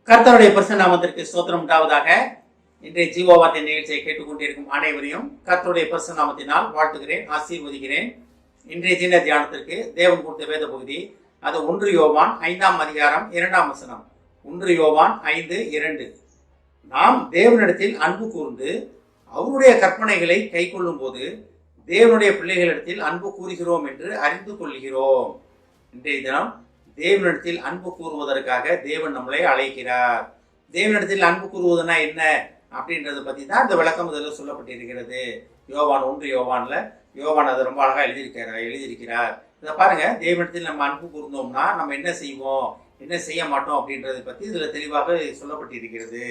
கர்த்தருடைய பரிசுத்த நாமத்திற்கு ஸ்தோத்திரம் உண்டாவதாக. இன்றைய ஜீவவார்த்தை நிகழ்ச்சியை கேட்டுக்கொண்டிருக்கும் அனைவரையும் கர்த்தருடைய பரிசுத்த நாமத்தினால் வாழ்த்துகிறேன், ஆசீர்வதிக்கிறேன். இன்றைய தின தியானத்திற்கு தேவன் கொடுத்த வேத பகுதி அது 1 யோவான் 5ஆம் அதிகாரம் 2ஆம் வசனம். 1 யோவான் 5:2. நாம் தேவனிடத்தில் அன்பு கூர்ந்து அவருடைய கற்பனைகளை கை கொள்ளும் போது தேவனுடைய பிள்ளைகளிடத்தில் அன்பு கூறுகிறோம் என்று அறிந்து கொள்கிறோம். இன்றைய தினம் தேவனிடத்தில் அன்பு கூறுவதற்காக தேவன் நம்மளை அழைக்கிறார். தேவனிடத்தில் அன்பு கூறுவதுனா என்ன அப்படின்றத பற்றி தான் இந்த விளக்கம் இதில் சொல்லப்பட்டிருக்கிறது. யோவான் 1 யோவான் அதை ரொம்ப அழகாக எழுதியிருக்கிறார். இதை பாருங்க, தேவனிடத்தில் நம்ம அன்பு கூர்ந்தோம்னா நம்ம என்ன செய்வோம், என்ன செய்ய மாட்டோம் அப்படின்றத பற்றி இதில் தெளிவாக சொல்லப்பட்டிருக்கிறது.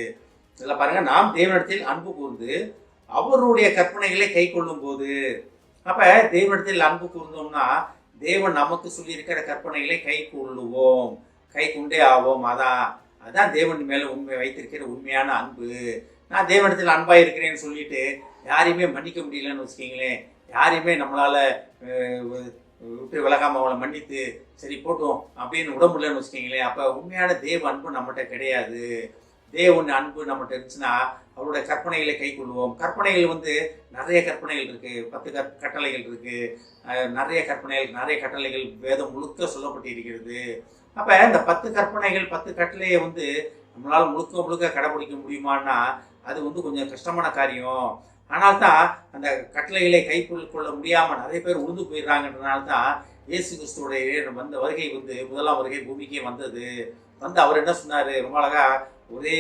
இதில் பாருங்க, நாம் தேவனிடத்தில் அன்பு கூர்ந்து அவருடைய கற்பனைகளை கை கொள்ளும் போது, அப்ப தேவனிடத்தில் அன்பு கூர்ந்தோம்னா தேவன் நமக்கு சொல்லியிருக்கிற கற்பனைகளை கை கொள்ளுவோம், கை கொண்டே ஆவோம். அதான் தேவன் மேல உண்மை வைத்திருக்கிற உண்மையான அன்பு. நான் தேவனிடத்தில் அன்பா இருக்கிறேன்னு சொல்லிட்டு யாரையுமே மன்னிக்க முடியலன்னு வச்சுக்கீங்களேன், யாரையுமே நம்மளால விட்டு விலகாம அவளை மன்னித்து சரி போட்டோம் அப்படின்னு விட முடியலன்னு வச்சுக்கீங்களேன், அப்ப உண்மையான தேவ அன்பு நம்மகிட்ட கிடையாது. தேவன் அன்பு நம்மகிட்ட இருந்துச்சுன்னா அவருடைய கற்பனைகளை கை கொள்வோம். கற்பனைகள் நிறைய கற்பனைகள் இருக்கு, 10 கட்டளைகள் இருக்கு, நிறைய கட்டளைகள் வேதம் முழுக்க சொல்லப்பட்டு இருக்கிறது. அப்ப இந்த 10 கற்பனைகள் 10 கட்டளையை நம்மளால முழுக்க கடைபிடிக்க முடியுமான்னா அது கொஞ்சம் கஷ்டமான காரியம். ஆனால் தான் அந்த கட்டளைகளை கை கொள்ள முடியாம நிறைய பேர் உழுந்து போயிடுறாங்கன்றனால தான் இயேசு கிறிஸ்துவோடைய வருகை முதலாம் வருகை பூமிக்கே வந்தது. அவர் என்ன சொன்னாரு, ரொம்ப அழகா ஒரே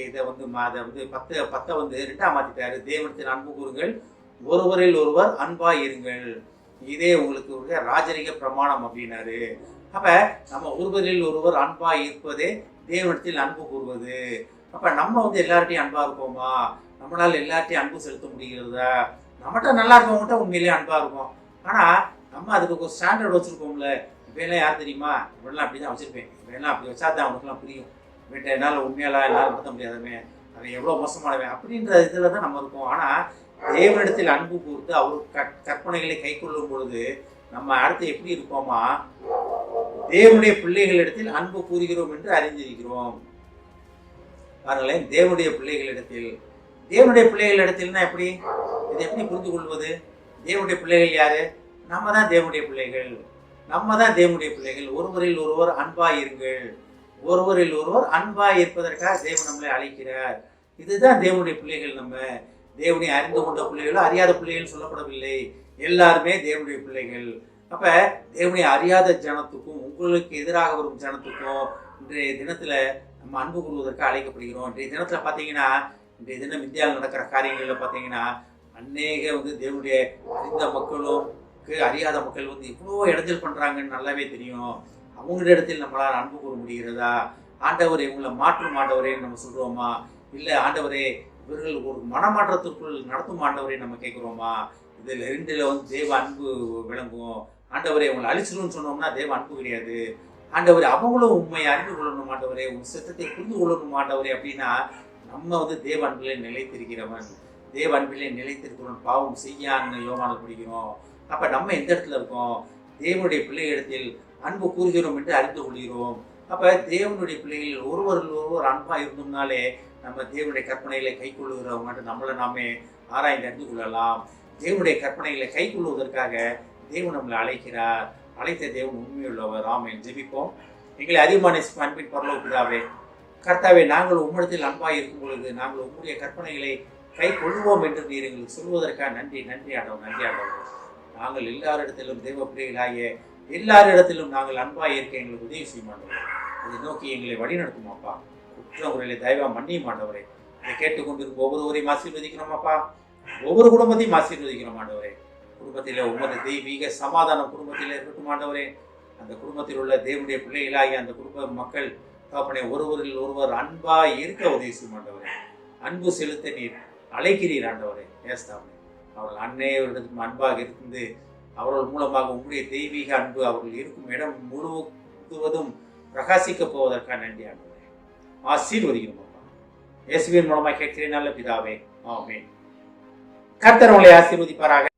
இதை அதை 10 2ஆ மாத்திட்டாரு. தேவனிடத்தில் அன்பு கூறுங்கள், ஒருவரில் ஒருவர் அன்பா இருங்கள், இதே உங்களுக்கு ராஜரிக பிரமாணம் அப்படின்னாரு. அப்ப நம்ம ஒருவரில் ஒருவர் அன்பா இருப்பதே தேவனிடத்தில் அன்பு கூறுவது. அப்ப நம்ம எல்லார்ட்டையும் அன்பா இருப்போமா, நம்மளால எல்லார்ட்டையும் அன்பு செலுத்த முடிகிறதா? நம்மகிட்ட நல்லா இருக்கவங்ககிட்ட உண்மையிலேயே அன்பா இருக்கும். ஆனா நம்ம அதுக்கு ஒரு ஸ்டாண்டர்ட் வச்சிருக்கோம்ல. இப்பெல்லாம் யார் தெரியுமா, இவெல்லாம் அப்படிதான் வச்சிருப்பேன், இவெல்லாம் அப்படி வச்சாதான் அவனுக்குலாம் புரியும், வீட்டை என்னால் உண்மையெல்லாம் எல்லாம் நடத்த முடியாதவன், அவன் எவ்வளோ மோசமானவன் அப்படின்ற இதில் தான் நம்ம இருக்கோம். ஆனால் தேவனிடத்தில் அன்பு கூர்ந்து அவர் கற்பனைகளை கை கொள்ளும் பொழுது நம்ம அடுத்து எப்படி இருக்கோமா, தேவனுடைய பிள்ளைகளிடத்தில் அன்பு கூறுகிறோம் என்று அறிந்திருக்கிறோம். பாருங்களேன், தேவனுடைய பிள்ளைகளிடத்தில்னா எப்படி, இதை எப்படி புரிந்து கொள்வது? தேவனுடைய பிள்ளைகள் யாரு? நம்ம தான் தேவனுடைய பிள்ளைகள். ஒருவரில் ஒருவர் அன்பா இருங்கள், ஒருவரில் ஒருவர் அன்பா இருப்பதற்காக தேவன் நம்மளை அழைக்கிறார். இதுதான் தேவனுடைய பிள்ளைகள். நம்ம தேவனை அறிந்து கொண்ட பிள்ளைகளோ அறியாத பிள்ளைகள் சொல்லப்படவில்லை, எல்லாருமே தேவனுடைய பிள்ளைகள். அப்ப தேவனை அறியாத ஜனத்துக்கும் உங்களுக்கு எதிராக வரும் ஜனத்துக்கும் இன்றைய தினத்துல நம்ம அன்பு கூறுவதற்கு அழைக்கப்படுகிறோம். இன்றைய தினத்துல பாத்தீங்கன்னா, இன்றைய தினம் இந்தியாவில் நடக்கிற காரியங்கள்ல பாத்தீங்கன்னா அநேக தேவனுடைய அறிந்த மக்களும் அறியாத மக்கள் இவ்வளோ இடைஞ்சல் பண்றாங்கன்னு நல்லாவே தெரியும். அவங்களிடத்தில் நம்மளால் அன்பு கூற முடிகிறதா? ஆண்டவரே இவங்களை மாற்றும் ஆண்டவரேன்னு நம்ம சொல்றோமா? இல்லை ஆண்டவரே இவர்கள் ஒரு மனமாற்றத்திற்குள் நடத்தும் ஆண்டவரே நம்ம கேட்குறோமா? இதில் 2ல தேவ அன்பு விளங்கும். ஆண்டவரே இவங்களை அழிச்சிடும்னு சொன்னோம்னா தேவ அன்பு கிடையாது. ஆண்டவரே அவங்களும் உண்மையை அறிந்து கொள்ளணும் ஆண்டவரே, உன் சித்தத்தை புரிந்து கொள்ளணும் ஆண்டவரே அப்படின்னா நம்ம தேவ அன்பிலே நிலைத்திருக்கிறவன், தேவ அன்பிலே நிலைத்திருக்கிறவன் பாவம் செய்யான்னு யோவானில் படிக்கிறோம். அப்ப நம்ம எந்த இடத்துல இருக்கோம்? தேவனுடைய பிள்ளைகளிடத்தில் அன்பு கூறுகிறோம் என்று அறிந்து கொள்கிறோம். அப்ப தேவனுடைய பிள்ளைகள் ஒருவரில் ஒருவர் அன்பா இருந்தோம்னாலே நம்ம தேவனுடைய கற்பனைகளை கை கொள்ளுகிறவங்க நம்மளை நாமே ஆராய்ந்து அறிந்து கொள்ளலாம். தேவனுடைய கற்பனைகளை கை கொள்வதற்காக தேவன் நம்மளை அழைக்கிறார். அழைத்த தேவன் உண்மையுள்ளவர். ஆமென். ஜெபிப்போம். எங்களை அதிகமான அன்பின் பரலோக பிதாவே, கர்த்தாவே, நாங்கள் உம்மிடத்தில் அன்பாய் இருக்கும் பொழுது நாங்கள் உம்முடைய கற்பனைகளை கை கொள்வோம் என்று நீர் எங்களுக்கு சொல்வதற்காக நன்றி ஆண்டவர். நாங்கள் எல்லாரிடத்திலும் தேவ பிள்ளைகளாகிய எல்லாரிடத்திலும் நாங்கள் அன்பாய் இருக்க எங்களுக்கு உதவி செய்ய மாட்டோம். அதை நோக்கி எங்களை வழிநடத்தும் அப்பா. குற்ற முறையில தயவா மன்னிய மாட்டவரே. இதை கேட்டுக்கொண்டிருக்கும் ஒவ்வொருவரையும் ஆசீர்வதிக்கிறோம் அப்பா. ஒவ்வொரு குடும்பத்தையும் ஆசீர்வதிக்கிறோம் ஆண்டவரே. குடும்பத்தில் உமது தெய்வீக சமாதானம் குடும்பத்தில் இருக்கட்டும் ஆண்டவரே. அந்த குடும்பத்தில் உள்ள தேவனுடைய பிள்ளைகளாகிய அந்த குடும்ப மக்கள் தகப்பனே ஒருவரில் ஒருவர் அன்பா இருக்க உதவி செய்யும் ஆண்டவரே. அன்பு செலுத்த நீர் அழைக்கிறீர் ஆண்டவரே. ஏஸ்தாமே அவர்கள் அன்னையவரிடத்தில் அன்பாக இருந்து அவர்கள் மூலமாக உங்களுடைய தெய்வீக அன்பு அவர்கள் இருக்கும் இடம் முழுவதும் பிரகாசிக்க போவதற்காக நன்றி ஆண்டவரே. ஆசீர்வதிக்கிறோம் அப்பா. இயேசுவின் மூலமாக கேட்கிறேன் நல்ல பிதாவே. ஆமென். கர்த்தர் உங்களை ஆசீர்வதிப்பாராக.